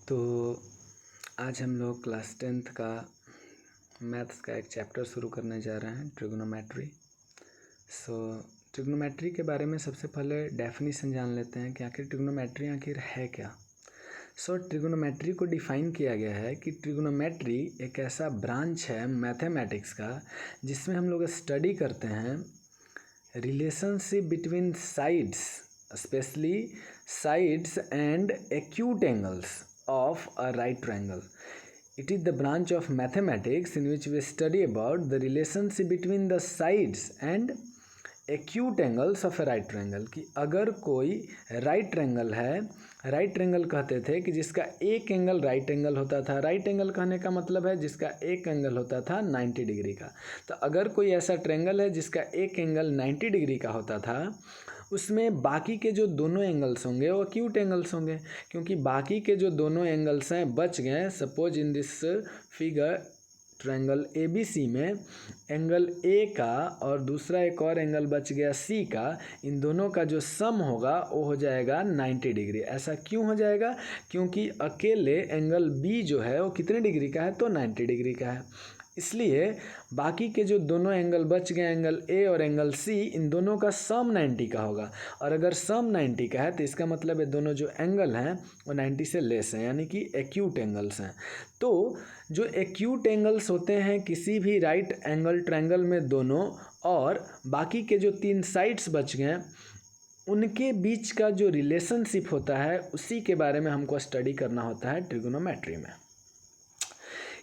तो आज हम लोग क्लास 10th का मैथ्स का एक चैप्टर शुरू करने जा रहे हैं, ट्रिग्नोमेट्री। ट्रिग्नोमेट्री के बारे में सबसे पहले डेफिनेशन जान लेते हैं कि आखिर ट्रिग्नोमेट्री आखिर है क्या। ट्रिग्नोमेट्री को डिफ़ाइन किया गया है कि ट्रिग्नोमेट्री एक ऐसा ब्रांच है मैथमेटिक्स का जिसमें हम लोग स्टडी करते हैं relationship between sides, specially sides and acute angles of a right triangle. It is the branch of mathematics in which we study about the relationship between the sides and acute angles of a right triangle. कि अगर कोई right triangle है, right angle कहते थे कि जिसका एक angle right angle होता था। राइट एंगल कहने का मतलब है जिसका एक एंगल होता था 90 डिग्री का। तो अगर कोई ऐसा ट्रायंगल है जिसका एक एंगल 90 डिग्री का होता था, उसमें बाकी के जो दोनों एंगल्स होंगे वो एक्यूट एंगल्स होंगे, क्योंकि बाकी के जो दोनों एंगल्स हैं बच गए। Suppose in this figure triangle ABC में एंगल A का और दूसरा एक और एंगल बच गया C का, इन दोनों का जो सम होगा वो हो जाएगा 90 डिग्री। ऐसा क्यों हो जाएगा? क्योंकि अकेले एंगल B जो है वो कितने डिग्री का है? तो 90 डिग्री का है। इसलिए बाकी के जो दोनों एंगल बच गए, एंगल A और एंगल C, इन दोनों का सम 90 का होगा। और अगर सम 90 का है तो इसका मतलब है दोनों जो एंगल हैं वो 90 से लेस हैं, यानी कि एक्यूट एंगल्स हैं। तो जो एक्यूट एंगल्स होते हैं किसी भी राइट एंगल ट्रायंगल में दोनों, और बाकी के जो तीन साइड्स बच गए उनके बीच का जो रिलेशनशिप होता है उसी के बारे में हमको स्टडी करना होता है ट्रिग्नोमेट्री में।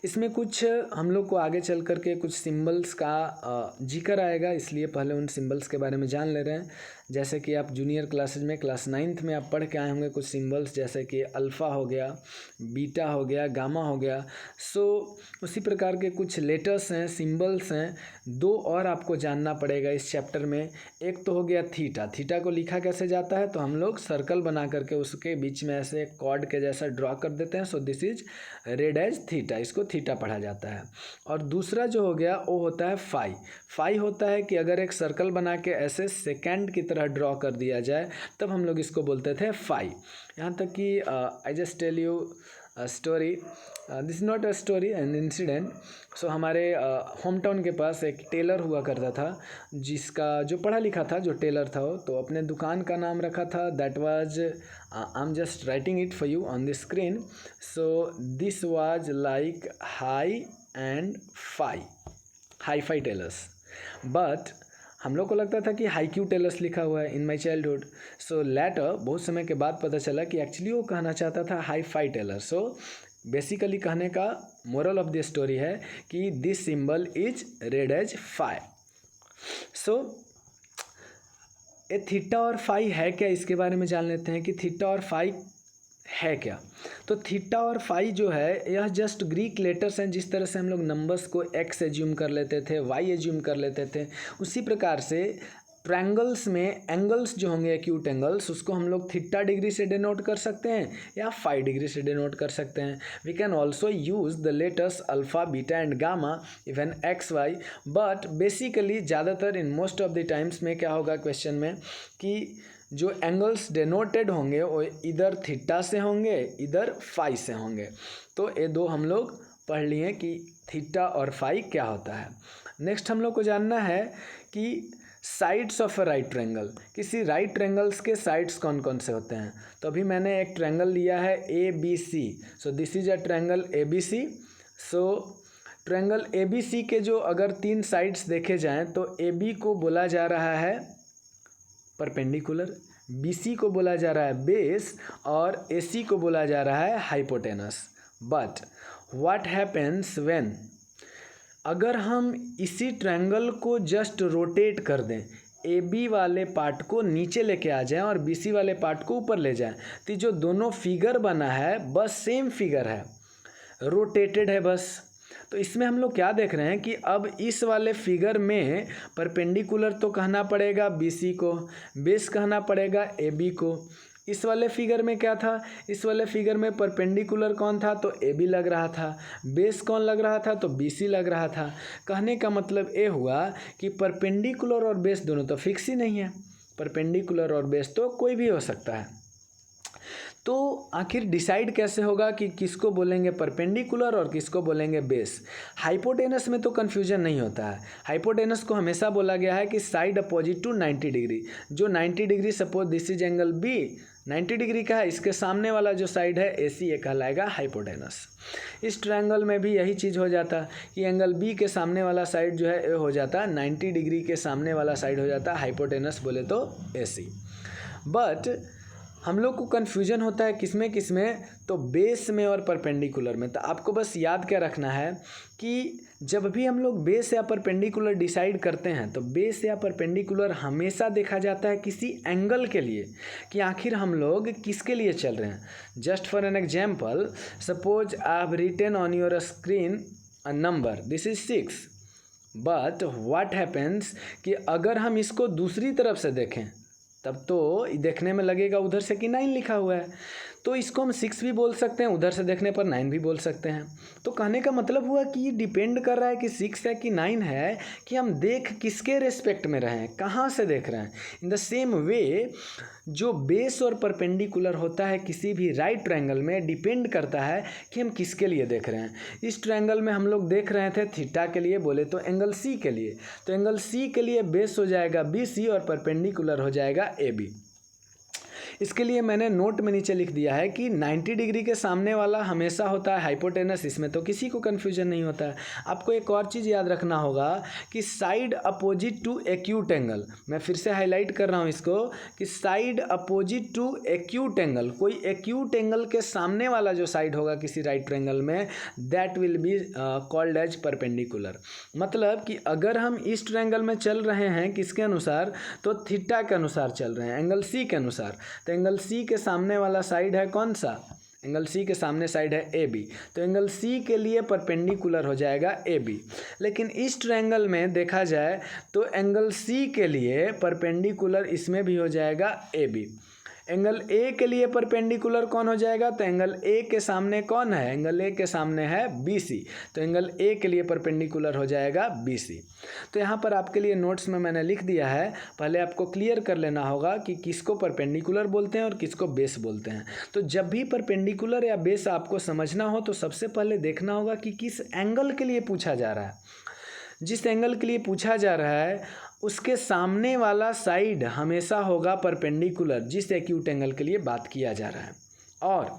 इसमें कुछ हम लोग को आगे चल कर के कुछ सिंबल्स का जिक्र आएगा, इसलिए पहले उन सिंबल्स के बारे में जान ले रहे हैं। जैसे कि आप जूनियर क्लासेज में क्लास 9th में आप पढ़ के आए होंगे कुछ सिंबल्स, जैसे कि अल्फ़ा हो गया, बीटा हो गया, गामा हो गया। उसी प्रकार के कुछ लेटर्स हैं, सिंबल्स हैं। दो और आपको जानना पड़ेगा इस चैप्टर में। एक तो हो गया थीटा। थीटा को लिखा कैसे जाता है? तो हम लोग सर्कल बना करके उसके बीच में ऐसे कॉर्ड के जैसा ड्रॉ कर देते हैं। This is read as theta, इसको थीटा पढ़ा जाता है। और दूसरा जो हो गया वो होता है फाई। फाई होता है कि अगर एक सर्कल बना के ऐसे सेकेंड की तरह ड्रॉ कर दिया जाए तब हम लोग इसको बोलते थे फाई। यहाँ तक कि I just tell you story, this is not a story, an incident. हमारे होम टाउन के पास एक टेलर हुआ करता था, जिसका जो पढ़ा लिखा था, जो टेलर था वो, तो अपने दुकान का नाम रखा था, that was, I am just writing it for you on the screen. This was like hi and fi, hi fi tailors. But हम लोग को लगता था कि हाई क्यू टेलर्स लिखा हुआ है इन माई चाइल्डहुड। लेटर बहुत समय के बाद पता चला कि एक्चुअली वो कहना चाहता था हाई फाई टेलर। बेसिकली कहने का मोरल ऑफ द स्टोरी है कि this symbol is read as phi. ये थीटा और फाई है क्या, इसके बारे में जान लेते हैं कि थीटा और फाई है क्या। तो थीटा और फाई जो है यह जस्ट ग्रीक लेटर्स हैं। जिस तरह से हम लोग नंबर्स को एक्स एज्यूम कर लेते थे, वाई एज्यूम कर लेते थे, उसी प्रकार से ट्रायंगल्स में एंगल्स जो होंगे एक्यूट एंगल्स, उसको हम लोग थीटा डिग्री से डिनोट कर सकते हैं या फाई डिग्री से डिनोट कर सकते हैं। We can also use the letters alpha, beta and gamma, even X Y. But basically ज़्यादातर in most of the times में क्या होगा क्वेश्चन में कि जो एंगल्स डिनोटेड होंगे वो इधर थीटा से होंगे, इधर फाई से होंगे। तो ये दो हम लोग पढ़ लिए कि थीटा और फाई क्या होता है। नेक्स्ट हम लोग को जानना है कि sides of a right triangle, किसी राइट ट्रायंगल्स के साइड्स कौन कौन से होते हैं। तो अभी मैंने एक ट्रायंगल लिया है ABC। This is a triangle ABC। Triangle ABC के जो अगर तीन साइड्स देखे जाएं तो AB को बोला जा रहा है परपेंडिकुलर, BC को बोला जा रहा है बेस, और AC को बोला जा रहा है hypotenuse. But what happens when, अगर हम इसी ट्रायंगल को जस्ट रोटेट कर दें, AB वाले पार्ट को नीचे लेके आ जाएं और BC वाले पार्ट को ऊपर ले जाएं, तो जो दोनों फिगर बना है बस सेम फिगर है, रोटेटेड है बस। तो इसमें हम लोग क्या देख रहे हैं कि अब इस वाले फिगर में परपेंडिकुलर तो कहना पड़ेगा BC को, बेस कहना पड़ेगा AB को। इस वाले फिगर में क्या था, इस वाले फिगर में परपेंडिकुलर कौन था, तो AB लग रहा था, बेस कौन लग रहा था, तो BC लग रहा था। कहने का मतलब ये हुआ कि परपेंडिकुलर और बेस दोनों तो फिक्स ही नहीं है, परपेंडिकुलर और बेस तो कोई भी हो सकता है। तो आखिर डिसाइड कैसे होगा कि किसको बोलेंगे परपेंडिकुलर और किसको बोलेंगे बेस? हाइपोटेनस में तो कन्फ्यूजन नहीं होता है। हाइपोटेनस को हमेशा बोला गया है कि साइड अपोजिट टू 90 डिग्री। जो 90 degree, suppose this is angle B, 90 degree का है, इसके सामने वाला जो साइड है AC, ये कहलाएगा हाइपोटेनस। इस ट्रायंगल में भी यही चीज़ हो जाता कि एंगल बी के सामने वाला साइड जो है ए हो जाता, 90 डिग्री के सामने वाला साइड हो जाता हाइपोटेनस, बोले तो AC। बट हम लोग को कन्फ्यूजन होता है किसमें, तो बेस में और परपेंडिकुलर में। तो आपको बस याद क्या रखना है कि जब भी हम लोग बेस या परपेंडिकुलर डिसाइड करते हैं तो बेस या परपेंडिकुलर हमेशा देखा जाता है किसी एंगल के लिए, कि आखिर हम लोग किसके लिए चल रहे हैं। Just for an example, suppose I have written on your screen a number, this is 6, but what happens कि अगर हम इसको दूसरी तरफ से देखें तब तो देखने में लगेगा उधर से कि 9 लिखा हुआ है, तो इसको हम 6 भी बोल सकते हैं, उधर से देखने पर 9 भी बोल सकते हैं। तो कहने का मतलब हुआ कि ये डिपेंड कर रहा है कि 6 है कि 9 है, कि हम देख किसके रेस्पेक्ट में रहे हैं, कहाँ से देख रहे हैं। इन द सेम वे जो बेस और परपेंडिकुलर होता है किसी भी राइट ट्रायंगल में, डिपेंड करता है कि हम किसके लिए देख रहे हैं। इस ट्रायंगल में हम लोग देख रहे थे थीटा के लिए, बोले तो एंगल C के लिए, तो एंगल C के लिए बेस हो जाएगा BC और परपेंडिकुलर हो जाएगा AB। इसके लिए मैंने नोट में नीचे लिख दिया है कि 90 डिग्री के सामने वाला हमेशा होता है हाइपोटेनस, इसमें तो किसी को कन्फ्यूजन नहीं होता है। आपको एक और चीज़ याद रखना होगा कि side opposite to acute angle, मैं फिर से हाईलाइट कर रहा हूँ इसको, कि side opposite to acute angle, कोई एक्यूट एंगल के सामने वाला जो साइड होगा किसी राइट ट्रायंगल में, that will be called as perpendicular. मतलब कि अगर हम इस ट्रायंगल में चल रहे हैं किसके अनुसार, तो थीटा के अनुसार चल रहे हैं, एंगल C के अनुसार, तो एंगल C के सामने वाला साइड है कौन सा, एंगल C के सामने साइड है AB, तो एंगल C के लिए परपेंडिकुलर हो जाएगा AB। लेकिन इस ट्रायंगल में देखा जाए तो एंगल C के लिए परपेंडिकुलर इसमें भी हो जाएगा AB। एंगल A के लिए परपेंडिकुलर कौन हो जाएगा, तो एंगल A के सामने कौन है, एंगल A के सामने है BC, तो एंगल A के लिए परपेंडिकुलर हो जाएगा BC। तो यहाँ पर आपके लिए नोट्स में मैंने लिख दिया है, पहले आपको क्लियर कर लेना होगा कि किसको परपेंडिकुलर बोलते हैं और किसको बेस बोलते हैं। तो जब भी परपेंडिकुलर या बेस आपको समझना हो तो सबसे पहले देखना होगा कि किस एंगल के लिए पूछा जा रहा है। जिस एंगल के लिए पूछा जा रहा है उसके सामने वाला साइड हमेशा होगा परपेंडिकुलर, जिस एक्यूट एंगल के लिए बात किया जा रहा है। और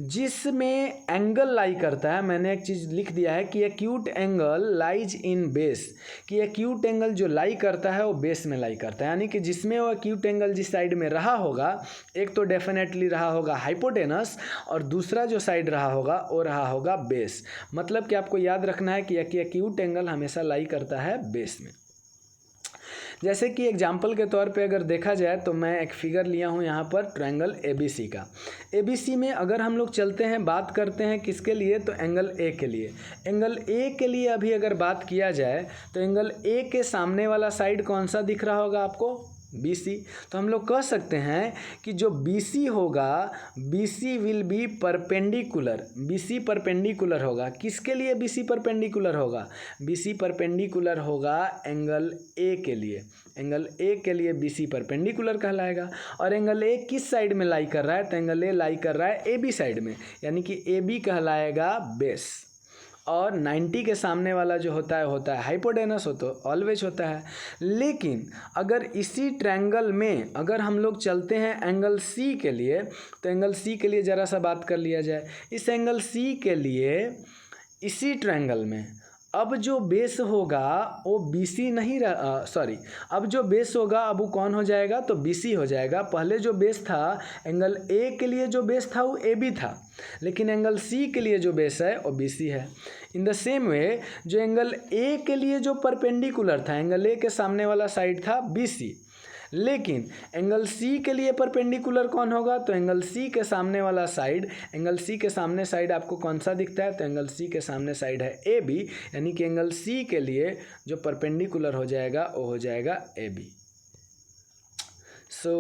जिसमें एंगल लाई करता है, मैंने एक चीज़ लिख दिया है कि acute angle lies in base, कि एक्यूट एंगल जो लाई करता है वो बेस में लाई करता है। यानी कि जिसमें वो एक्यूट एंगल जिस साइड में रहा होगा, एक तो डेफिनेटली रहा होगा हाइपोटेनस और दूसरा जो साइड रहा होगा वो रहा होगा बेस। मतलब कि आपको याद रखना है कि एक्यूट एंगल हमेशा लाई करता है बेस में। जैसे कि एग्जाम्पल के तौर पे अगर देखा जाए तो मैं एक फिगर लिया हूँ यहाँ पर ट्रायंगल ABC का। ABC में अगर हम लोग चलते हैं, बात करते हैं किसके लिए, तो एंगल A के लिए। एंगल A के लिए अभी अगर बात किया जाए तो एंगल A के सामने वाला साइड कौन सा दिख रहा होगा आपको, BC। तो हम लोग कह सकते हैं कि जो BC होगा, BC will be perpendicular, BC perpendicular होगा। किसके लिए BC परपेंडिकुलर होगा, BC परपेंडिकुलर होगा एंगल A के लिए। एंगल A के लिए BC परपेंडिकुलर कहलाएगा। और एंगल A किस साइड में लाई कर रहा है, तो एंगल A लाई कर रहा है AB साइड में, यानी कि AB कहलाएगा बेस। और 90 के सामने वाला जो होता है हाइपोटेनस, हो तो ऑलवेज होता है। लेकिन अगर इसी ट्रायंगल में अगर हम लोग चलते हैं एंगल C के लिए, तो एंगल C के लिए ज़रा सा बात कर लिया जाए। इस एंगल C के लिए इसी ट्रायंगल में अब जो बेस होगा वो BC नहीं अब जो बेस होगा अब वो कौन हो जाएगा, तो BC हो जाएगा। पहले जो बेस था एंगल A के लिए जो बेस था वो AB था, लेकिन एंगल C के लिए जो बेस है वो BC है। इन द सेम वे जो एंगल A के लिए जो परपेंडिकुलर था, एंगल A के सामने वाला साइड था BC, लेकिन एंगल C के लिए परपेंडिकुलर कौन होगा, तो एंगल C के सामने वाला साइड, एंगल C के सामने साइड आपको कौन सा दिखता है, तो एंगल C के सामने साइड है AB, यानी कि एंगल C के लिए जो परपेंडिकुलर हो जाएगा वो हो जाएगा AB। सो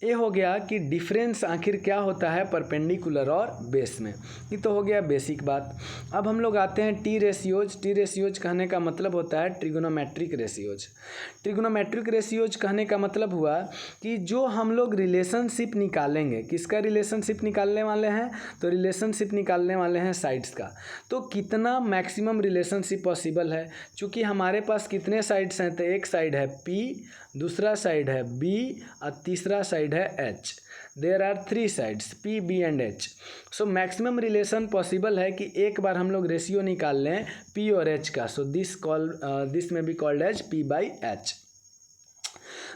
ये हो गया कि डिफरेंस आखिर क्या होता है परपेंडिकुलर और बेस में। ये तो हो गया बेसिक बात। अब हम लोग आते हैं टी रेशियोज। टी रेशियोज कहने का मतलब होता है ट्रिगोनोमेट्रिक रेशियोज। ट्रिगोनोमेट्रिक रेशियोज कहने का मतलब हुआ कि जो हम लोग रिलेशनशिप निकालेंगे, किसका रिलेशनशिप निकालने वाले हैं, तो रिलेशनशिप निकालने वाले हैं साइड्स का। तो कितना मैक्सिमम रिलेशनशिप पॉसिबल है, चूँकि हमारे पास कितने साइड्स हैं, तो एक साइड है P, दूसरा साइड है B और तीसरा साइड है H। There are 3 sides P, B and H। So maximum relation possible है कि एक बार हम लोग रेशियो निकाल लें P और H का। सो दिस में बी कॉल्ड एज P/H।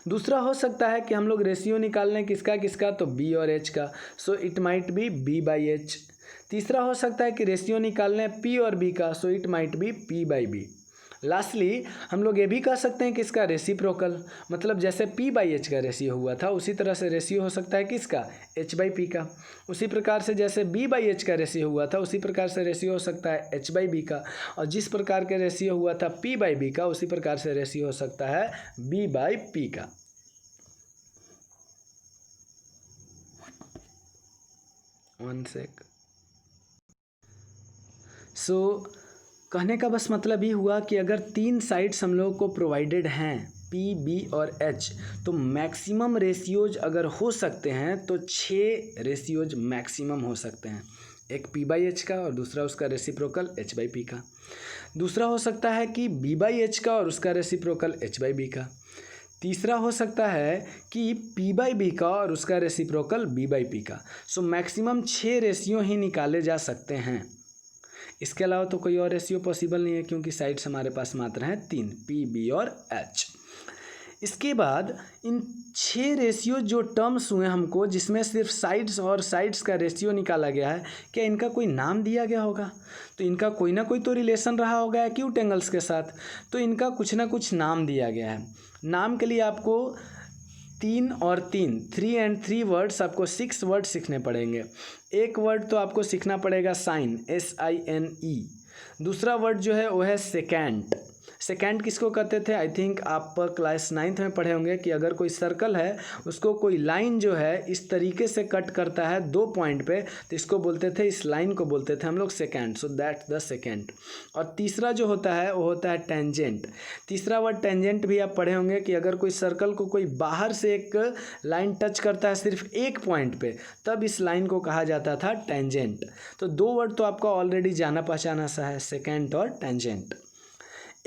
दूसरा हो सकता है कि हम लोग रेशियो निकाल लें किसका किसका, तो B और H का। So it might be B/H। तीसरा हो सकता है कि रेशियो निकाल लें P और B का। So it might be P/B। Lastly हम लोग ये भी कह सकते हैं कि इसका रेसिप्रोकल, मतलब जैसे P/H का रेशियो हुआ था उसी तरह से रेशियो हो सकता है किसका, H/P का। उसी प्रकार से जैसे B/H का रेशियो हुआ था उसी प्रकार से रेशियो हो सकता है H/B का। और जिस प्रकार के रेशियो हुआ था P/B का उसी प्रकार से रेशियो हो सकता है B/P का। One sec. सो कहने का बस मतलब ये हुआ कि अगर 3 साइड्स हम लोगों को प्रोवाइडेड हैं P, B और H, तो मैक्सिमम रेशियोज अगर हो सकते हैं तो 6 रेशियोज मैक्सिमम हो सकते हैं। एक P/H का और दूसरा उसका रेसिप्रोकल H/P का। दूसरा हो सकता है कि B/H का और उसका रेसिप्रोकल H/B का। तीसरा हो सकता है कि P/B का और उसका रेसिप्रोकल B/P का। सो मैक्सिमम 6 रेशियो ही निकाले जा सकते हैं। इसके अलावा तो कोई और रेशियो पॉसिबल नहीं है क्योंकि साइड्स हमारे पास मात्र हैं 3, P, B और H। इसके बाद इन 6 रेशियो जो टर्म्स हुए हमको, जिसमें सिर्फ साइड्स और साइड्स का रेशियो निकाला गया है, क्या इनका कोई नाम दिया गया होगा? तो इनका कोई ना कोई तो रिलेशन रहा होगा एक्यूट एंगल्स के साथ, तो इनका कुछ ना कुछ नाम दिया गया है। नाम के लिए आपको 3 और 3, 3 एंड 3 वर्ड्स, आपको 6 वर्ड सीखने पड़ेंगे। एक वर्ड तो आपको सीखना पड़ेगा साइन, SINE। दूसरा वर्ड जो है वो है सेकेंड। सेकेंड किसको कहते थे, आई थिंक आप क्लास 9th में पढ़े होंगे कि अगर कोई सर्कल है उसको कोई लाइन जो है इस तरीके से कट करता है 2 पॉइंट पे, तो इसको बोलते थे, इस लाइन को बोलते थे हम लोग second. So that the second. और तीसरा जो होता है वो होता है टेंजेंट। तीसरा वर्ड टेंजेंट भी आप पढ़े होंगे कि अगर कोई सर्कल को कोई बाहर से एक लाइन टच करता है सिर्फ एक पॉइंट पे, तब इस लाइन को कहा जाता था टेंजेंट। तो 2 वर्ड तो आपका ऑलरेडी जाना पहचाना सा है, सेकेंड और टेंजेंट।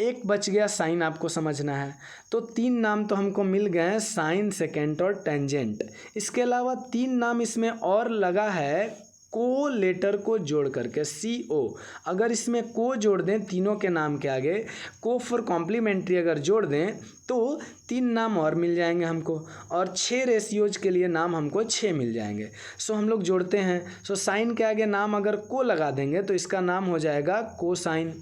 एक बच गया साइन, आपको समझना है। तो 3 नाम तो हमको मिल गए हैं, साइन, सेकेंट और टेंजेंट। इसके अलावा 3 नाम इसमें और लगा है को लेटर को जोड़ करके, CO। अगर इसमें को जोड़ दें तीनों के नाम के आगे, को फॉर कॉम्प्लीमेंट्री अगर जोड़ दें तो 3 नाम और मिल जाएंगे हमको, और 6 रेशियोज के लिए नाम हमको 6 मिल जाएंगे। सो हम लोग जोड़ते हैं। सो साइन के आगे नाम अगर को लगा देंगे तो इसका नाम हो जाएगा कोसाइन।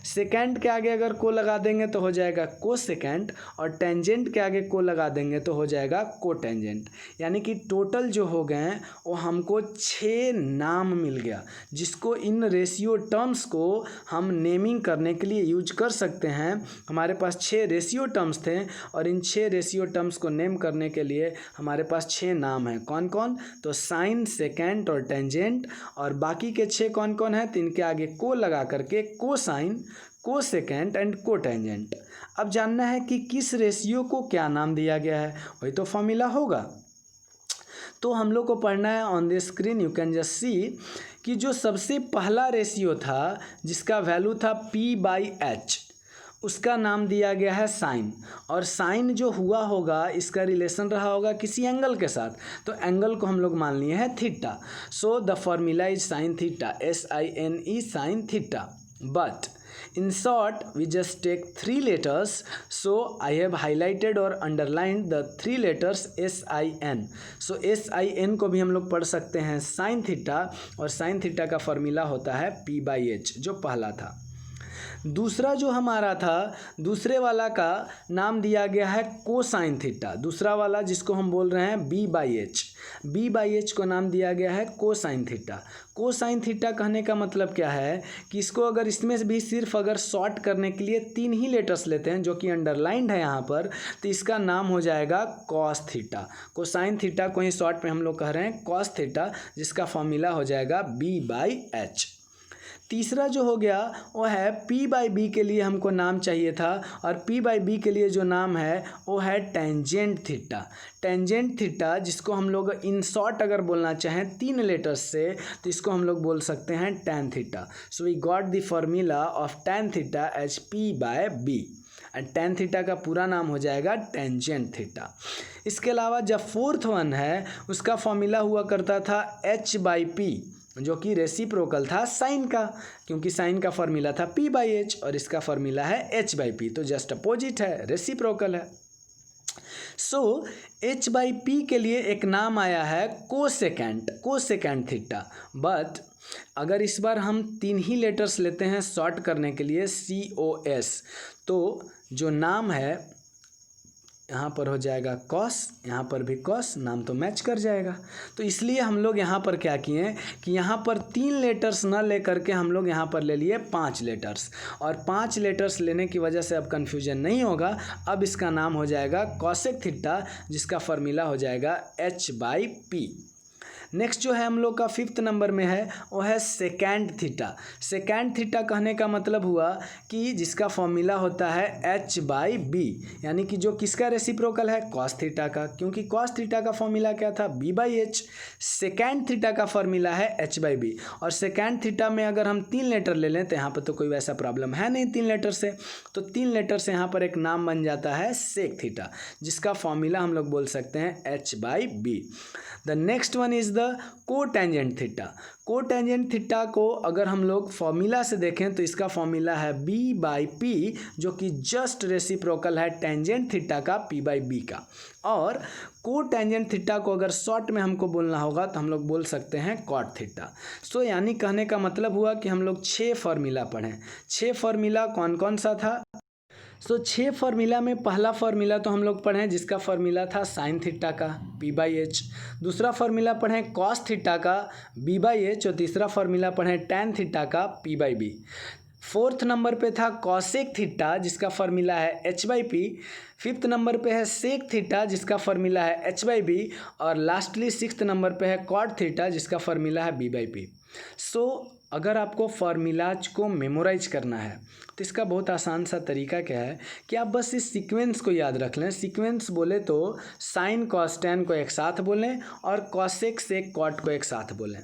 सेकेंड के आगे अगर को लगा देंगे तो हो जाएगा को सेकेंड, और टेंजेंट के आगे को लगा देंगे तो हो जाएगा को टेंजेंट। यानी कि टोटल जो हो गए हैं वो हमको 6 नाम मिल गया, जिसको इन रेशियो टर्म्स को हम नेमिंग करने के लिए यूज कर सकते हैं। हमारे पास 6 रेशियो टर्म्स थे और इन 6 रेशियो टर्म्स को नेम करने के लिए हमारे पास 6 नाम हैं। कौन कौन, तो साइन, सेकेंड और टेंजेंट। और बाकी के 6 कौन कौन है, तो इनके आगे को लगा करके को साइन, को सेकेंड एंड को टेंजेंट। अब जानना है कि किस रेशियो को क्या नाम दिया गया है, वही तो फॉर्मूला होगा। तो हम लोग को पढ़ना है on the screen, you can just सी कि जो सबसे पहला रेशियो था जिसका वैल्यू था P/H, उसका नाम दिया गया है साइन। और साइन जो हुआ होगा इसका रिलेशन रहा होगा किसी एंगल के साथ, तो एंगल को हम लोग मान लिए हैं theta. So the formula is sine theta, SINE, sine theta. But in short we just take 3 letters, so I have highlighted or underlined the 3 letters SIN। so SIN को भी हम लोग पढ़ सकते हैं साइन थीटा, और साइन थीटा का formula होता है P/H जो पहला था। दूसरा जो हमारा था, दूसरे वाला का नाम दिया गया है कोसाइन थीटा। दूसरा वाला जिसको हम बोल रहे हैं बी बाई एच को नाम दिया गया है कोसाइन थीटा। कोसाइन थीटा कहने का मतलब क्या है कि इसको अगर इसमें भी सिर्फ अगर शॉर्ट करने के लिए 3 ही लेटर्स लेते हैं जो कि अंडरलाइंड है यहाँ पर, तो इसका नाम हो जाएगा कॉस थीटा। कोसाइन थीटा को ही शॉर्ट में हम लोग कह रहे हैं कॉस थीटा, जिसका फॉर्मूला हो जाएगा बी बाई एच। तीसरा जो हो गया वो है पी बाई बी के लिए हमको नाम चाहिए था, और पी बाई बी के लिए जो नाम है वो है टेंजेंट थीटा। टेंजेंट थीटा जिसको हम लोग इन शॉर्ट अगर बोलना चाहें 3 लेटर्स से, तो इसको हम लोग बोल सकते हैं tan theta. So we got the formula of tan theta as P by B, and tan theta का पूरा नाम हो जाएगा टेंजेंट थीटा। इसके अलावा जब फोर्थ वन है उसका फॉर्मूला हुआ करता था एच बाई पी, जो कि रेसिप्रोकल था साइन का, क्योंकि साइन का फॉर्मूला था पी बाई एच और इसका फॉर्मूला है एच बाई पी, तो जस्ट अपोजिट है, रेसिप्रोकल है। सो एच बाई पी के लिए एक नाम आया है कोसेकेंट थीटा। बट अगर इस बार हम 3 ही लेटर्स लेते हैं शॉर्ट करने के लिए COS, तो जो नाम है यहाँ पर हो जाएगा कॉस, यहाँ पर भी कॉस, नाम तो मैच कर जाएगा। तो इसलिए हम लोग यहाँ पर क्या किए कि यहाँ पर 3 लेटर्स न ले करके हम लोग यहाँ पर ले लिए 5 लेटर्स, और 5 लेटर्स लेने की वजह से अब कन्फ्यूजन नहीं होगा। अब इसका नाम हो जाएगा कॉसेक थीटा, जिसका फॉर्मूला हो जाएगा एच बाई पी। नेक्स्ट जो है हम लोग का 5th नंबर में है वो है सेकेंड थीटा। सेकेंड थीटा कहने का मतलब हुआ कि जिसका फॉर्मूला होता है एच बाई बी, यानी कि जो किसका रेसिप्रोकल है, कॉस थीटा का, क्योंकि कॉस थीटा का फॉर्मूला क्या था, B by H. Secant theta का फॉर्मूला है एच बाई बी, और सेकेंड थीटा में अगर हम 3 लेटर ले लें तो यहाँ पर तो कोई वैसा प्रॉब्लम है नहीं 3 लेटर से, तो 3 लेटर से यहाँ पर एक नाम बन जाता है सेक थीटा, जिसका फॉर्मूला हम लोग बोल सकते हैं H by B. The next one is the cotangent theta. Cotangent theta को अगर हम लोग फॉर्मूला से देखें तो इसका फॉर्मूला है बी बाई पी, जो कि जस्ट रेसिप्रोकल है टेंजेंट थीटा का पी बाई बी का। और कोटेंजेंट थीटा को अगर शॉर्ट में हमको बोलना होगा तो हम लोग बोल सकते हैं कॉट थीटा। सो यानी कहने का मतलब हुआ कि हम लोग 6 फार्मूला पढ़ें। 6 फार्मूला कौन कौन सा था? 6 फार्मूला में पहला फार्मूला तो हम लोग पढ़ें जिसका फार्मूला था साइन थीटा का पी बाई एच। दूसरा फार्मूला पढ़ें कॉस थीटा का बी बाई एच, और तीसरा फार्मूला पढ़ें टैन थीटा का P by B. 4th number पे था कॉसेक थीटा जिसका फार्मूला है H by P. 5th number पे है सेक थीटा जिसका फार्मूला है एच बाई बी, और लास्टली 6th नंबर पे है कॉट थीटा जिसका फार्मूला है बी बाई पी। अगर आपको फार्मूलाज को मेमोराइज करना है तो इसका बहुत आसान सा तरीका क्या है कि आप बस इस सीक्वेंस को याद रख लें। सीक्वेंस बोले तो साइन कॉस टैन को एक साथ बोलें और कॉसेक सेक कॉट को एक साथ बोलें।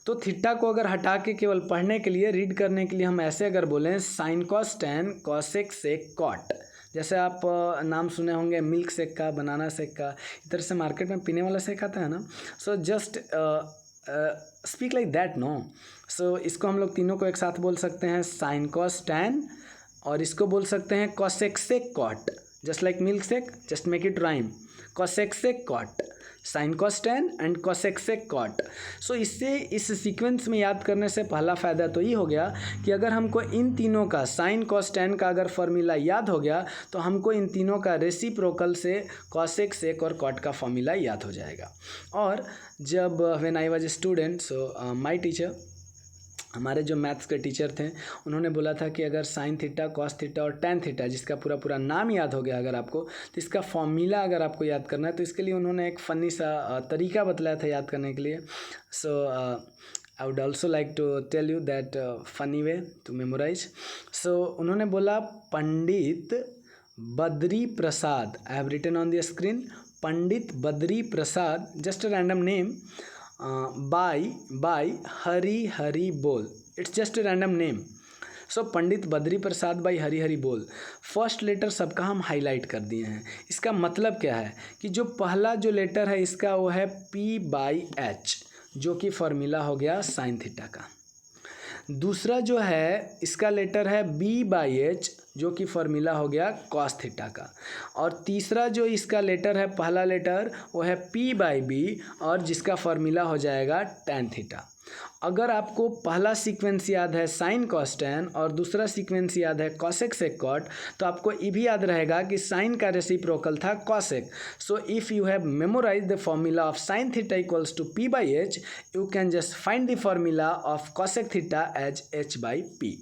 तो थीटा को अगर हटा के केवल पढ़ने के लिए, रीड करने के लिए हम ऐसे अगर बोलें sine cos tan cosec sec cot, जैसे आप नाम सुने होंगे मिल्क शेक का, बनाना शेक का, इधर से मार्केट में पीने वाला शेक आता है ना। So just speak like that no. So इसको हम लोग तीनों को एक साथ बोल सकते हैं साइन कॉस टैन, और इसको बोल सकते हैं cosec sec cot, just like milk shake, just make it rhyme, cosec sec cot, sine cos tan and cosec sec cot. So इससे इस सीक्वेंस में याद करने से पहला फ़ायदा तो ये हो गया कि अगर हमको इन तीनों का साइन कॉस टैन का अगर फॉर्मूला याद हो गया तो हमको इन तीनों का रेसिप्रोकल से कॉसेक सेक और कॉट का फॉर्मूला याद हो जाएगा। और जब when I was student, so my teacher, हमारे जो मैथ्स के टीचर थे, उन्होंने बोला था कि अगर साइन थीटा कॉस थीटा और टैन थीटा जिसका पूरा पूरा नाम याद हो गया अगर आपको, तो इसका फॉर्मूला अगर आपको याद करना है तो इसके लिए उन्होंने एक फ़नी सा तरीका बतलाया था याद करने के लिए। So I would also like to tell you that funny way to memorise. So उन्होंने बोला Pandit Badri Prasad, I have written on the screen, Pandit Badri Prasad, just a random name, by Hari Hari बोल, it's just a random name। So Pandit Badri Prasad by Hari Hari बोल, first letter सबका हम highlight कर दिए हैं। इसका मतलब क्या है कि जो पहला जो लेटर है इसका वो है P बाई एच, जो कि फॉर्मूला हो गया साइन थीटा का। दूसरा जो है इसका लेटर है B बाई एच, जो कि फॉर्मूला हो गया कॉस थीटा का। और तीसरा जो इसका लेटर है, पहला लेटर, वो है पी बाई बी, और जिसका फॉर्मूला हो जाएगा टैन थीटा। अगर आपको पहला सीक्वेंस याद है साइन कॉस टैन और दूसरा सीक्वेंस याद है कॉसेक सेक कॉट, तो आपको ये भी याद रहेगा कि साइन का रेसिप्रोकल था cosec. So if you have memorise the formula of sine theta equals to P by H, you can just find the formula of cosec theta as H by P.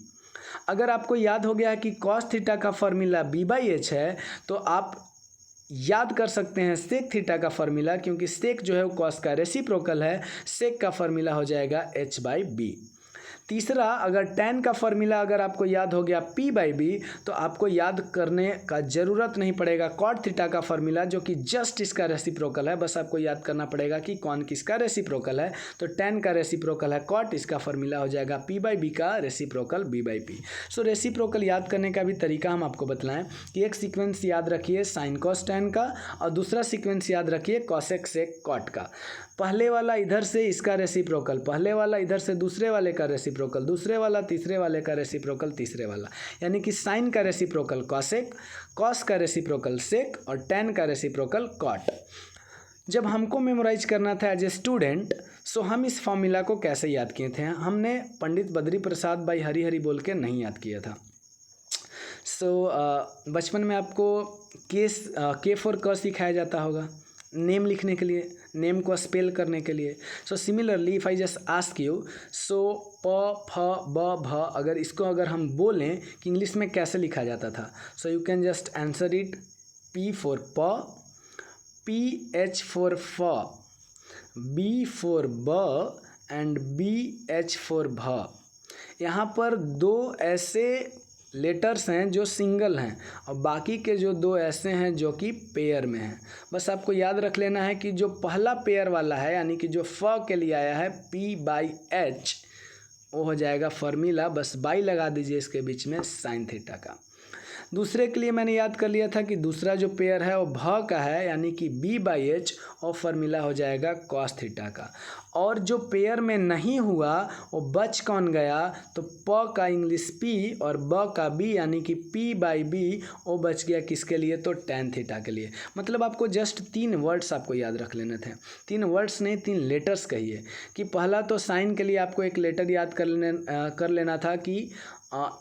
अगर आपको याद हो गया कि cos theta का formula B by H है, तो आप याद कर सकते हैं सेक थीटा का फॉर्मूला, क्योंकि सेक जो है वो कॉस का रेसिप्रोकल है, सेक का फॉर्मूला हो जाएगा एच बाई बी। तीसरा, अगर टैन का फॉर्मूला अगर आपको याद हो गया पी बाई बी, तो आपको याद करने का ज़रूरत नहीं पड़ेगा कॉट थीटा का फॉर्मूला, जो कि जस्ट इसका रेसिप्रोकल है। बस आपको याद करना पड़ेगा कि कौन किसका रेसिप्रोकल है। तो टैन का रेसिप्रोकल है कॉट, इसका फॉर्मूला हो जाएगा पी बाई बी का reciprocal B by P. So reciprocal याद करने का भी तरीका हम आपको बतलाएं कि एक सीक्वेंस याद रखिए साइन कॉस टैन का, और दूसरा सीक्वेंस याद रखिए कॉसेक सेक कॉट का। पहले वाला इधर से इसका रेसिप्रोकल, पहले वाला इधर से दूसरे वाले का रेसिप्रोकल, दूसरे वाला तीसरे वाले का रेसिप्रोकल तीसरे वाला, यानी कि साइन का रेसिप्रोकल कॉसेक, कॉस का रेसिप्रोकल सेक और टैन का रेसिप्रोकल कॉट। जब हमको मेमोराइज करना था एज ए स्टूडेंट, सो हम इस फॉर्मूला को कैसे याद किए थे? हमने पंडित बद्री प्रसाद भाई हरी हरी बोल के नहीं याद किया था। बचपन में आपको के फॉर क सिखाया जाता होगा नेम लिखने के लिए, नेम को स्पेल करने के लिए। So similarly if I just ask you, so प फ ब भ, अगर इसको अगर हम बोलें कि इंग्लिश में कैसे लिखा जाता था, so you can just answer it P for प, पी एच फॉर फ, बी फॉर ब एंड बी एच फॉर भ। यहाँ पर दो ऐसे लेटर्स हैं जो सिंगल हैं और बाकी के जो दो ऐसे हैं जो कि पेयर में हैं। बस आपको याद रख लेना है कि जो पहला पेयर वाला है, यानी कि जो फ के लिए आया है पी बाई एच, वो हो जाएगा फॉर्मूला, बस बाई लगा दीजिए इसके बीच में साइन थीटा का। दूसरे के लिए मैंने याद कर लिया था कि दूसरा जो पेयर है वो भ का है, यानी कि बी बाई एच, और फॉर्मूला हो जाएगा कॉस थीटा का। और जो पेयर में नहीं हुआ वो बच कौन गया, तो प का इंग्लिश पी और ब का बी, यानी कि पी बाई बी, वो बच गया किसके लिए, तो टैन थीटा के लिए। मतलब आपको जस्ट 3 वर्ड्स आपको याद रख लेने थे। 3 वर्ड्स नहीं, 3 लेटर्स कहिए। कि पहला तो साइन के लिए आपको एक लेटर याद कर लेना था कि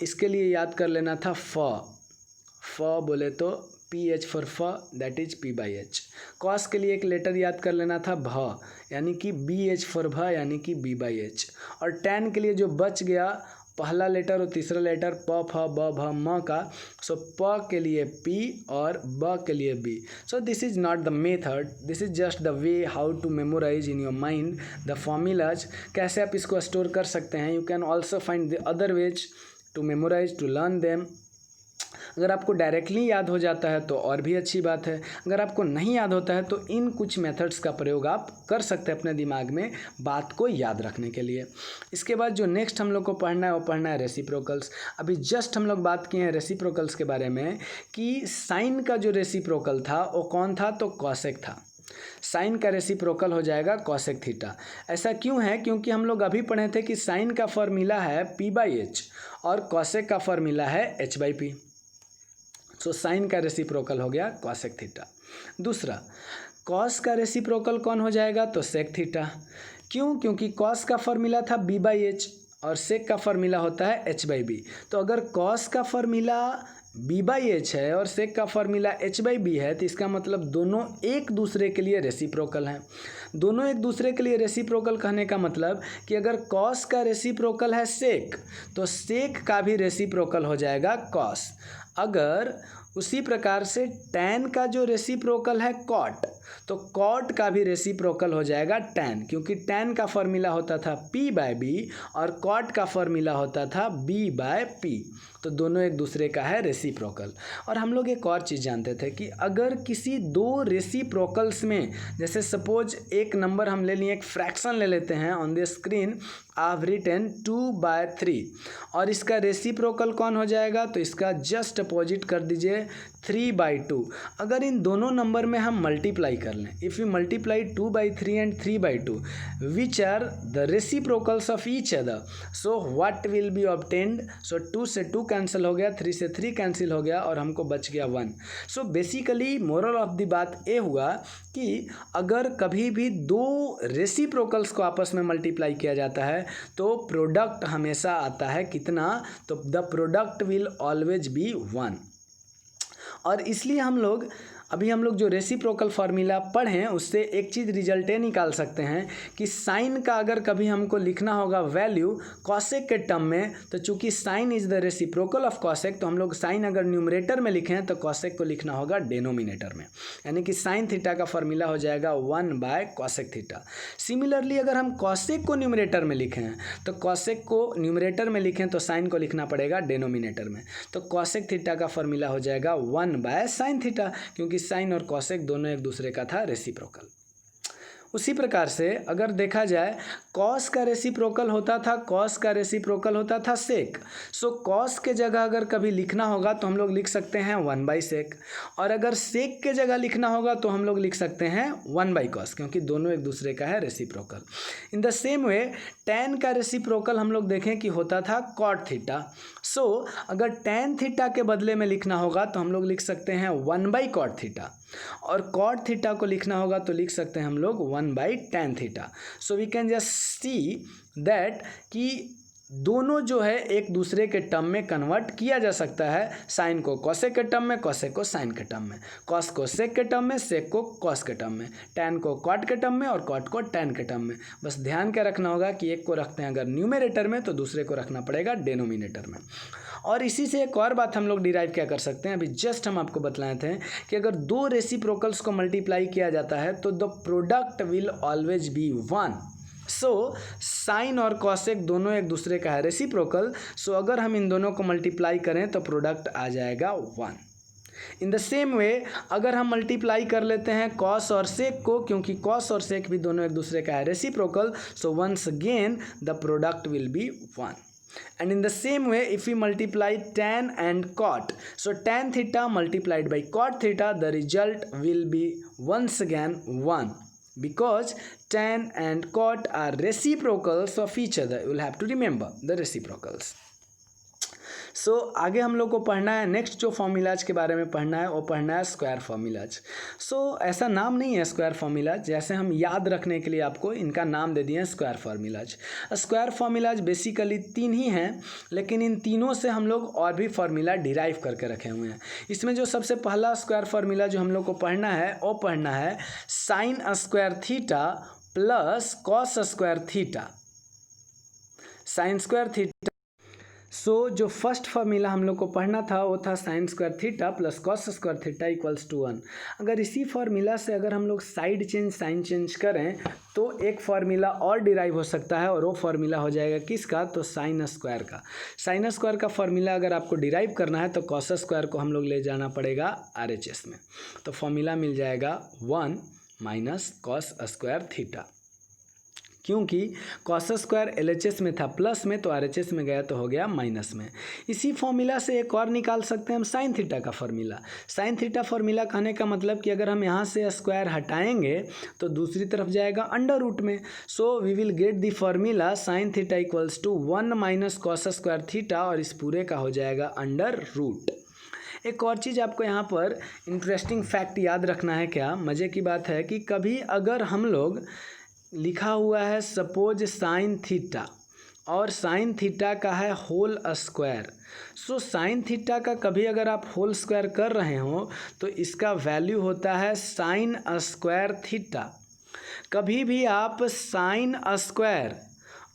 इसके लिए याद कर लेना था फ बोले तो पी एच फॉर फ, that is P by H. Cos के लिए एक लेटर याद कर लेना था भ, यानी कि बी एच फॉर भ, यानी कि बी बाई एच। और टैन के लिए जो बच गया पहला लेटर और तीसरा लेटर प फ ब भ म का, सो प के लिए p और ब के लिए b। So this is not the method, this is just the way how to memorize in your mind the formulas. कैसे आप इसको स्टोर कर सकते हैं। You can also find the other ways to memorize, to learn them. अगर आपको directly याद हो जाता है तो और भी अच्छी बात है, अगर आपको नहीं याद होता है तो इन कुछ मेथड्स का प्रयोग आप कर सकते हैं अपने दिमाग में बात को याद रखने के लिए। इसके बाद जो नेक्स्ट हम लोग को पढ़ना है वो पढ़ना है रेसिप्रोकल्स। अभी जस्ट हम लोग बात किए हैं रेसिप्रोकल्स के बारे में कि साइन का जो रेसिप्रोकल था वो कौन था, तो कॉसेक था। साइन का रेसिप्रोकल हो जाएगा कॉसेक थीटा। ऐसा क्यों है, क्योंकि हम लोग अभी पढ़े थे कि साइन का फॉर्मूला है पी बाई एच और कॉसेक का फॉर्मूला है H by P. So sine का रेसिप्रोकल हो गया कॉसेक थीटा। दूसरा, कॉस का रेसिप्रोकल कौन हो जाएगा, तो सेक थीटा। क्यों, क्योंकि कॉस का फॉर्मूला था बी बाई एच और सेक का फॉर्मूला होता है एच बाई बी। तो अगर कॉस का फॉर्मूला बी बाई एच है और सेक का फॉर्मूला एच बाई बी है, तो इसका मतलब दोनों एक दूसरे के लिए रेसिप्रोकल हैं। दोनों एक दूसरे के लिए रेसिप्रोकल कहने का मतलब कि अगर कॉस का रेसिप्रोकल है सेक, तो सेक का भी रेसिप्रोकल हो जाएगा कॉस। अगर उसी प्रकार से टैन का जो रेसिप्रोकल है कॉट, तो कॉट का भी रेसिप्रोकल हो जाएगा टैन, क्योंकि टैन का फॉर्मूला होता था पी बाय बी और कॉट का फॉर्मूला होता था बी बाय पी। तो दोनों एक दूसरे का है रेसिप्रोकल। और हम लोग एक और चीज़ जानते थे कि अगर किसी दो रेसिप्रोकल्स में, जैसे सपोज एक नंबर हम ले लिए, एक फ्रैक्शन ले लेते हैं, on the screen I have written 2/3 और इसका रेसिप्रोकल कौन हो जाएगा, तो इसका जस्ट अपोजिट कर दीजिए 3/2। अगर इन दोनों नंबर में हम मल्टीप्लाई कर लें, if you multiply 2/3 and 3/2 which are the reciprocals of each other, so what will be obtained, so 2 से 2 कैंसिल हो गया, 3 से 3 कैंसिल हो गया और हमको बच गया 1। So basically moral of the बात ये हुआ कि अगर कभी भी दो रेसिप्रोकल्स को आपस में मल्टीप्लाई किया जाता है तो प्रोडक्ट हमेशा आता है कितना, तो the product will always be 1। और इसलिए हम लोग जो रेसिप्रोकल फार्मूला पढ़ें उससे एक चीज़ रिजल्ट ये निकाल सकते हैं कि साइन का अगर कभी हमको लिखना होगा वैल्यू कॉसेक के टर्म में, तो चूंकि sine is the reciprocal of cosec, तो हम लोग साइन अगर न्यूमरेटर में लिखें तो कॉसेक को लिखना होगा डिनोमिनेटर में, यानी कि साइन थीटा का फार्मूला हो जाएगा 1/कॉसेक थीटा। सिमिलरली अगर हम कॉसेक को न्यूमरेटर में लिखें तो कॉसेक को न्यूमरेटर में लिखें तो साइन को लिखना पड़ेगा डिनोमिनेटर में, तो कॉसेक थीटा का फार्मूला हो जाएगा 1/साइन थीटा, क्योंकि साइन और कॉसेक दोनों एक दूसरे का था रेसिप्रोकल। उसी प्रकार से अगर देखा जाए कॉस का रेसिप्रोकल होता था सेक। सो कॉस के जगह अगर कभी लिखना होगा तो हम लोग लिख सकते हैं 1/सेक, और अगर सेक के जगह लिखना होगा तो हम लोग लिख सकते हैं 1/कॉस, क्योंकि दोनों एक दूसरे का है reciprocal. In the same way tan का रेसिप्रोकल हम लोग देखें कि होता था कॉट थीटा। सो अगर टैन थीटा के बदले में लिखना होगा तो हम लोग लिख सकते हैं 1/कॉट थीटा, और कॉट थीटा को लिखना होगा तो लिख सकते हैं हम लोग 1/टैन theta. So we can just see that कि दोनों जो है एक दूसरे के टर्म में कन्वर्ट किया जा सकता है, साइन को कॉसेक के टर्म में, कॉसेक को साइन के टर्म में, कॉस को सेक के टर्म में, सेक को कॉस के टर्म में, टैन को कॉट के टर्म में और कॉट को टैन के टर्म में। बस ध्यान क्या रखना होगा कि एक को रखते हैं अगर न्यूमरेटर में तो दूसरे को रखना पड़ेगा डिनोमिनेटर में। और इसी से एक और बात हम लोग डिराइव क्या कर सकते हैं, अभी जस्ट हम आपको बतलाए थे कि अगर दो रेसिप्रोकल्स को मल्टीप्लाई किया जाता है तो the product will always be 1। So sine और कॉसेक दोनों एक दूसरे का है रेसिप्रोकल, सो अगर हम इन दोनों को मल्टीप्लाई करें तो प्रोडक्ट आ जाएगा 1। इन द सेम वे अगर हम मल्टीप्लाई कर लेते हैं कॉस और सेक को, क्योंकि कॉस और सेक भी दोनों एक दूसरे का है reciprocal, so once again the product will be 1। And in the same way, if we multiply tan and cot, so tan theta multiplied by cot theta, the result will be once again 1, because tan and cot are reciprocals of each other. You will have to remember the reciprocals. सो आगे हम लोग को पढ़ना है, next जो formulas के बारे में पढ़ना है वो पढ़ना है स्क्वायर फॉर्मूलाज। सो ऐसा नाम नहीं है स्क्वायर फॉर्मूलाज, जैसे हम याद रखने के लिए आपको इनका नाम दे दिए हैं square formulas. Square formulas basically 3 ही हैं, लेकिन इन तीनों से हम लोग और भी फार्मूला डिराइव करके रखे हुए हैं। इसमें जो सबसे पहला स्क्वायर फार्मूला जो हम लोग को पढ़ना है वो पढ़ना है sine square theta plus cos square theta, sine square theta. So जो फर्स्ट फार्मूला हम लोग को पढ़ना था वो था sine square theta plus cos square theta equals to 1। अगर इसी फार्मूला से अगर हम लोग साइड चेंज साइन चेंज करें तो एक फार्मूला और डिराइव हो सकता है, और वो फार्मूला हो जाएगा किसका, तो साइन स्क्वायर का। साइन स्क्वायर का फार्मूला अगर आपको डिराइव करना है तो कॉस स्क्वायर को हम लोग ले जाना पड़ेगा RHS में, तो फार्मूला मिल जाएगा 1 माइनस कॉस स्क्वायर थीटा। क्योंकि कॉस स्क्वायर LHS में था प्लस में, तो RHS में गया तो हो गया माइनस में। इसी फॉर्मूला से एक और निकाल सकते हैं हम साइन थीटा का फार्मूला। साइन थीटा फार्मूला कहने का मतलब कि अगर हम यहाँ से स्क्वायर हटाएंगे तो दूसरी तरफ जाएगा अंडर रूट में। So we will get the formula sine theta equals to 1 minus cos square theta, और इस पूरे का हो जाएगा अंडर रूट। एक और चीज़ आपको यहाँ पर इंटरेस्टिंग फैक्ट याद रखना है, क्या मज़े की बात है कि कभी अगर हम लोग लिखा हुआ है सपोज साइन थीटा और साइन थीटा का है whole square, so sine theta का कभी अगर आप होल स्क्वायर कर रहे हो तो इसका वैल्यू होता है साइन स्क्वायर थीटा। कभी भी आप साइन स्क्वायर,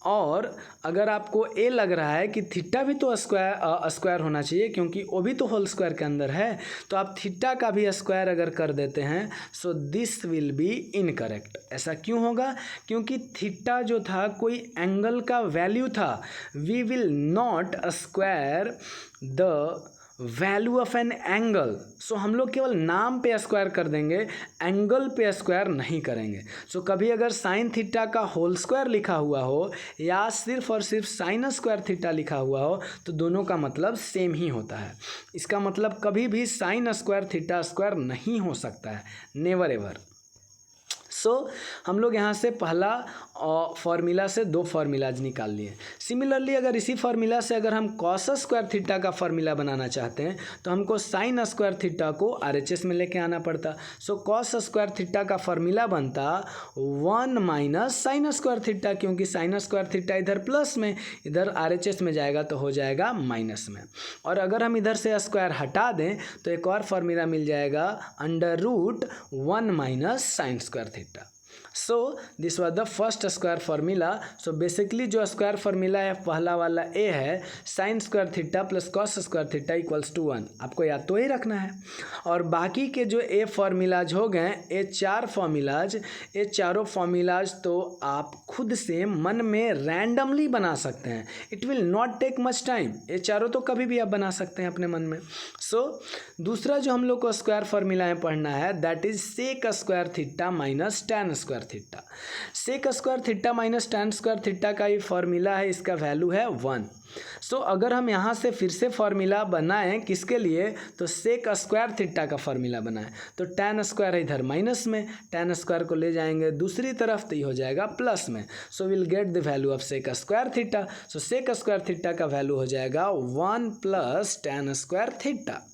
और अगर आपको ए लग रहा है कि थीटा भी तो स्क्वायर होना चाहिए क्योंकि वो भी तो होल स्क्वायर के अंदर है, तो आप थीटा का भी स्क्वायर अगर कर देते हैं so this will be incorrect. ऐसा क्यों होगा, क्योंकि थीटा जो था कोई एंगल का वैल्यू था। We will not square the value of an angle, so हम लोग केवल नाम पे स्क्वायर कर देंगे, एंगल पे स्क्वायर नहीं करेंगे। सो कभी अगर साइन थीटा का होल स्क्वायर लिखा हुआ हो या सिर्फ और सिर्फ साइन स्क्वायर थीटा लिखा हुआ हो तो दोनों का मतलब सेम ही होता है। इसका मतलब कभी भी साइन स्क्वायर थीटा स्क्वायर नहीं हो सकता है, नेवर एवर। सो हम लोग यहाँ से पहला फार्मूला से दो फार्मूलाज निकाल लिए। सिमिलरली अगर इसी फार्मूला से अगर हम कॉस स्क्वायर थीटा का फार्मूला बनाना चाहते हैं तो हमको साइन स्क्वायर थीटा को RHS में लेके आना पड़ता। सो कॉस स्क्वायर थीटा का फार्मूला बनता 1 माइनस साइन स्क्वायर थीटा, क्योंकि साइन स्क्वायर थीटा इधर प्लस में, इधर RHS में जाएगा तो हो जाएगा माइनस में। और अगर हम इधर से स्क्वायर हटा दें तो एक और फार्मूला मिल जाएगा under root 1 minus sine square theta. So this was the first square formula. So basically जो स्क्वायर फार्मूला है पहला वाला ए है sine square theta plus cos square theta equals to 1, आपको याद तो ही रखना है। और बाकी के जो ए फार्मूलाज हो गए, ये चारों फार्मूलाज तो आप खुद से मन में रैंडमली बना सकते हैं। It will not take much time, ये चारों तो कभी भी आप बना सकते हैं अपने मन में। सो दूसरा जो हम लोग को स्क्वायर फार्मूला में पढ़ना है that is sec square theta minus tan square theta. Sec square theta minus tan square theta का ये फार्मूला है, इसका वैल्यू है 1। सो अगर हम यहाँ से फिर से फार्मूला बनाएं किसके लिए, तो सेक स्क्वायर थीटा का फार्मूला बनाएं तो टैन स्क्वायर है इधर माइनस में, टैन स्क्वायर को ले जाएंगे दूसरी तरफ तो ये हो जाएगा प्लस में। So will get the value of sec square theta. So sec square theta का वैल्यू हो जाएगा 1 plus tan square theta.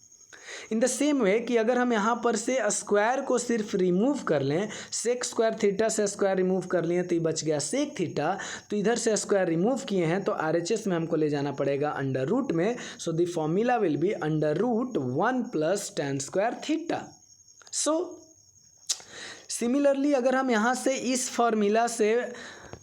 In the same way कि अगर हम यहाँ पर से स्क्वायर को सिर्फ रिमूव कर लें, सेक स्क्वायर थीटा से स्क्वायर रिमूव कर लिए तो ये बच गया सेक थीटा, तो इधर से स्क्वायर रिमूव किए हैं तो RHS में हमको ले जाना पड़ेगा अंडर रूट में। So the formula will be under root 1 plus tan square theta. So similarly अगर हम यहाँ से इस फार्मूला से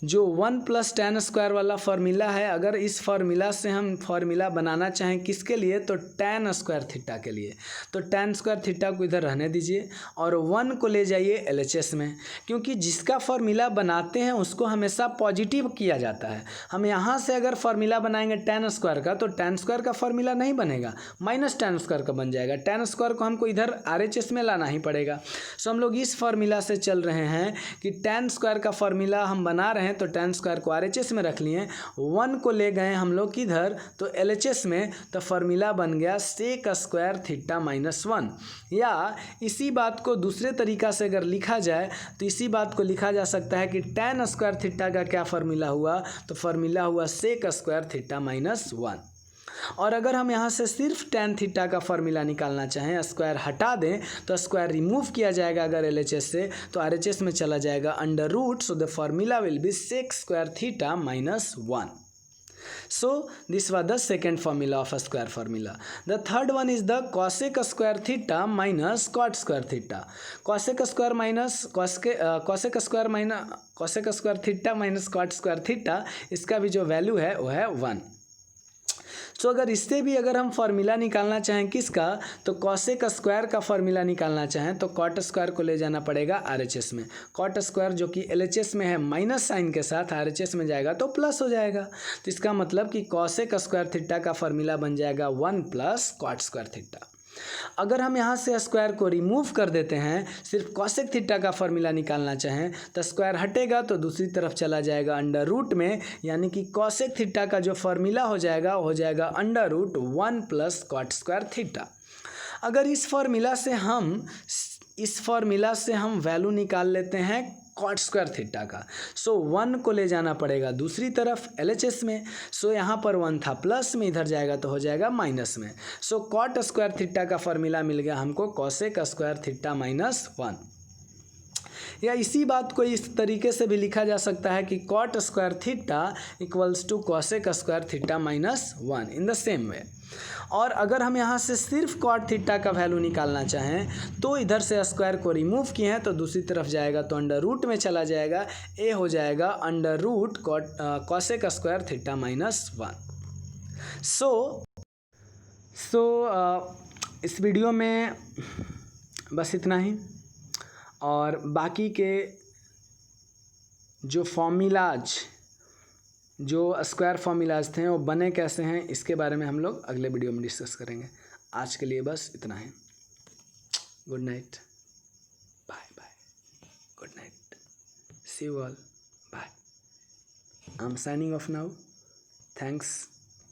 जो 1 प्लस टैन स्क्वायर वाला फार्मूला है, अगर इस फार्मूला से हम फार्मूला बनाना चाहें किसके लिए, तो टैन स्क्वायर थीटा के लिए, तो टैन स्क्वायर थीटा को इधर रहने दीजिए और 1 को ले जाइए LHS में, क्योंकि जिसका फार्मूला बनाते हैं उसको हमेशा पॉजिटिव किया जाता है। हम यहाँ से अगर फार्मूला बनाएंगे टैन स्क्वायर का तो टैन स्क्वायर का फार्मूला नहीं बनेगा, माइनस टैन स्क्वायर का बन जाएगा। टैन स्क्वायर को हमको इधर RHS में लाना ही पड़ेगा। सो हम लोग इस फार्मूला से चल रहे हैं कि टैन स्क्वायर का फार्मूला हम बना रहे हैं तो टैन स्क्वायर को RHS में रख लिए, 1 को ले गए हम लोग किधर, तो LHS में, तो फार्मूला बन गया सेक स्क्वायर थीटा माइनस 1। या इसी बात को दूसरे तरीका से अगर लिखा जाए तो इसी बात को लिखा जा सकता है कि टैन स्क्वायर थीटा का क्या फार्मूला हुआ, तो फार्मूला हुआ सेक स्क्वायर थीटा माइनस 1। और अगर हम यहाँ से सिर्फ टैन थीटा का फार्मूला निकालना चाहें, स्क्वायर हटा दें तो स्क्वायर रिमूव किया जाएगा अगर LHS से, तो RHS में चला जाएगा under root. So the formula will be sec square theta minus 1. So this was the second formula of a square formula. The third one is the cosec square theta minus cot square theta. Cosec square minus cosec square theta minus cot square theta, इसका भी जो value है वो है 1। सो अगर इससे भी अगर हम फार्मूला निकालना चाहें किसका, तो कॉसेक स्क्वायर का फार्मूला निकालना चाहें तो कॉट स्क्वायर को ले जाना पड़ेगा RHS में। कॉट स्क्वायर जो कि LHS में है माइनस साइन के साथ, RHS में जाएगा तो प्लस हो जाएगा। तो इसका मतलब कि कॉसेक स्क्वायर थीटा का फार्मूला बन जाएगा 1 प्लस कॉट स्क्वायर थीटा। अगर हम यहाँ से स्क्वायर को रिमूव कर देते हैं, सिर्फ कॉसेक थीटा का फार्मूला निकालना चाहें तो स्क्वायर हटेगा तो दूसरी तरफ चला जाएगा अंडर रूट में, यानी कि कॉसेक थीटा का जो फार्मूला हो जाएगा वो हो जाएगा under root 1 plus cot square theta. अगर इस फार्मूला से हम वैल्यू निकाल लेते हैं कॉट स्क्वायर थीटा का, सो 1 को ले जाना पड़ेगा दूसरी तरफ LHS में। सो यहाँ पर 1 था प्लस में, इधर जाएगा तो हो जाएगा माइनस में। सो कॉट स्क्वायर थीटा का फार्मूला मिल गया हमको कॉसेक स्क्वायर थीटा माइनस 1। या इसी बात को इस तरीके से भी लिखा जा सकता है कि cot square theta equals to cosec square theta minus 1 in the same way. और अगर हम यहाँ से सिर्फ कॉट थीटा का वैल्यू निकालना चाहें तो इधर से स्क्वायर को रिमूव किए हैं तो दूसरी तरफ जाएगा तो अंडर रूट में चला जाएगा, ए हो जाएगा under root cosec square theta minus 1। So इस वीडियो में बस इतना ही, और बाकी के जो फॉर्मूलाज, जो स्क्वायर फार्मूलाज थे वो बने कैसे हैं इसके बारे में हम लोग अगले वीडियो में डिस्कस करेंगे। आज के लिए बस इतना ही। Good night, bye bye, good night, see you all, bye. I am signing off now. Thanks.